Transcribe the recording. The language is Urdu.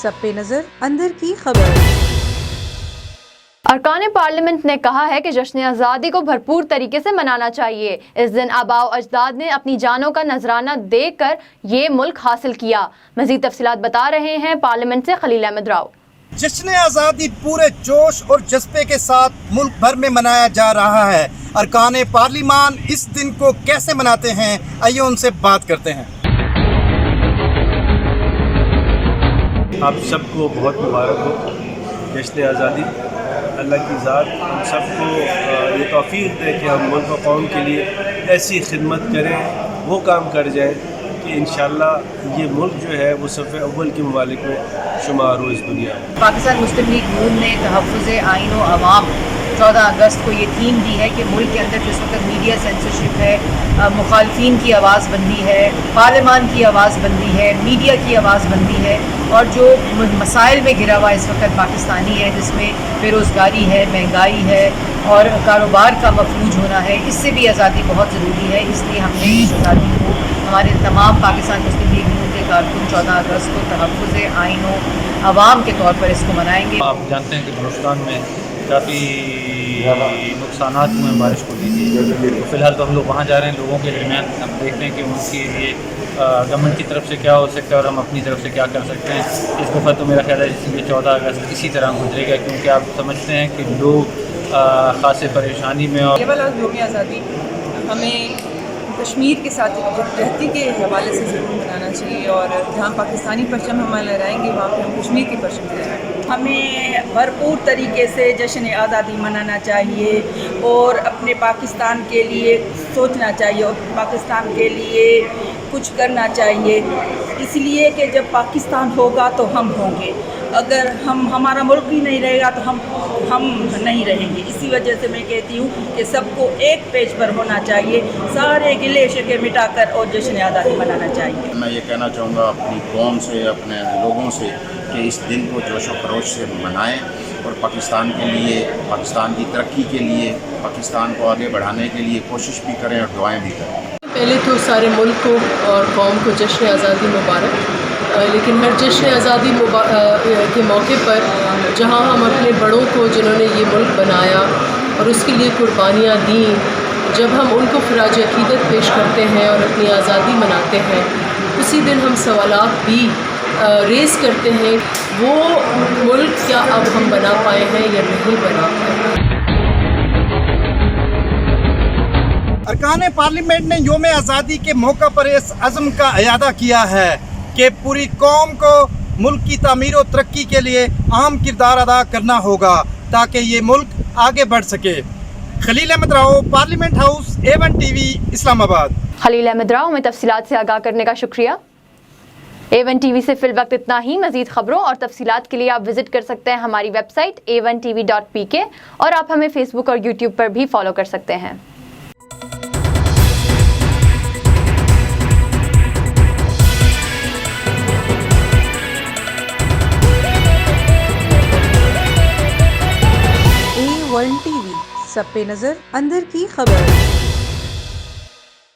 سب پہ نظر اندر کی خبر۔ ارکان پارلیمنٹ نے کہا ہے کہ جشن آزادی کو بھرپور طریقے سے منانا چاہیے۔ اس دن آباء و اجداد نے اپنی جانوں کا نذرانہ دے کر یہ ملک حاصل کیا۔ مزید تفصیلات بتا رہے ہیں پارلیمنٹ سے خلیل احمد راؤ۔ جشن آزادی پورے جوش اور جذبے کے ساتھ ملک بھر میں منایا جا رہا ہے۔ ارکان پارلیمان اس دن کو کیسے مناتے ہیں، آئیے ان سے بات کرتے ہیں۔ آپ سب کو بہت مبارک ہو جشن آزادی۔ اللہ کی ذات ہم سب کو یہ توفیق دے کہ ہم ملک و قوم کے لیے ایسی خدمت کریں، وہ کام کر جائیں کہ انشاءاللہ یہ ملک جو ہے وہ صف اول کے ممالک میں شمار ہو اس دنیا میں۔ پاکستان مسلم لیگ نون نے تحفظ آئین و عوام 14 اگست کو یہ تھیم دی ہے کہ ملک کے اندر جس وقت میڈیا سینسرشپ ہے، مخالفین کی آواز بندی ہے، پارلیمان کی آواز بندی ہے، میڈیا کی آواز بندی ہے، اور جو مسائل میں گھرا ہوا اس وقت پاکستانی ہے، جس میں بے روزگاری ہے، مہنگائی ہے اور کاروبار کا مفلوج ہونا ہے، اس سے بھی آزادی بہت ضروری ہے۔ اس لیے ہم نے اس آزادی کو ہمارے تمام پاکستان مسلم لیگ نون کے کارکن 14 اگست کو تحفظ آئین و عوام کے طور پر اس کو منائیں گے۔ آپ جانتے ہیں کہ بلوچستان میں کافی نقصانات ہوئے ہیں بارش کو لیے، تو فی الحال تو ہم لوگ وہاں جا رہے ہیں لوگوں کے درمیان، ہم دیکھتے ہیں کہ ان کے لیے گورنمنٹ کی طرف سے کیا ہو سکتا ہے اور ہم اپنی طرف سے کیا کر سکتے ہیں۔ اس دفعہ تو میرا خیال ہے یہ 14 اگست اسی طرح گزرے گا، کیونکہ آپ سمجھتے ہیں کہ لوگ خاص پریشانی میں۔ اور یہ والا یوم آزادی ہمیں کشمیر کے ساتھ یکجہتی کے حوالے سے ضرور منانا چاہیے، اور جہاں پاکستانی پرچم ہم لہرائیں گے وہاں پہ ہم کشمیر کے پرچم لہرائیں گے۔ ہمیں بھرپور طریقے سے جشن آزادی منانا چاہیے اور اپنے پاکستان کے لیے سوچنا چاہیے اور پاکستان کے لیے کچھ کرنا چاہیے، اس لیے کہ جب پاکستان ہوگا تو ہم ہوں گے، اگر ہمارا ملک ہی نہیں رہے گا تو ہم نہیں رہیں گے۔ اسی وجہ سے میں کہتی ہوں کہ سب کو ایک پیج پر ہونا چاہیے، سارے گلے شکوے مٹا کر اور جشن آزادی منانا چاہیے۔ میں یہ کہنا چاہوں گا اپنی قوم سے، اپنے لوگوں سے کہ اس دن کو جوش و خروش سے منائیں اور پاکستان کے لیے، پاکستان کی ترقی کے لیے، پاکستان کو آگے بڑھانے کے لیے کوشش بھی کریں اور دعائیں بھی کریں۔ پہلے تو سارے ملک کو اور قوم کو جشن آزادی مبارک، لیکن ہر جشن آزادی کے موقع پر جہاں ہم اپنے بڑوں کو جنہوں نے یہ ملک بنایا اور اس کے لیے قربانیاں دیں، جب ہم ان کو خراج عقیدت پیش کرتے ہیں اور اپنی آزادی مناتے ہیں، اسی دن ہم سوالات بھی ریز کرتے ہیں، وہ ملک کیا اب ہم بنا پائے ہیں یا نہیں بنا پائے۔ ارکان پارلیمنٹ نے یوم آزادی کے موقع پر اس عزم کا اعادہ کیا ہے کہ پوری قوم کو ملک کی تعمیر و ترقی کے لیے اہم کردار ادا کرنا ہوگا تاکہ یہ ملک آگے بڑھ سکے۔ Khalil Ahmed Rao, parliament house, A1 TV، Islamabad. Khalil Ahmed Rao میں تفصیلات سے آگاہ کرنے کا شکریہ۔ A1 TV سے فی الوقت اتنا ہی۔ مزید خبروں اور تفصیلات کے لیے آپ وزٹ کر سکتے ہیں ہماری ویب سائٹ a1tv.pk، اور آپ ہمیں فیس بک اور یوٹیوب پر بھی فالو کر سکتے ہیں۔ A1 TV، سب پہ نظر اندر کی خبر۔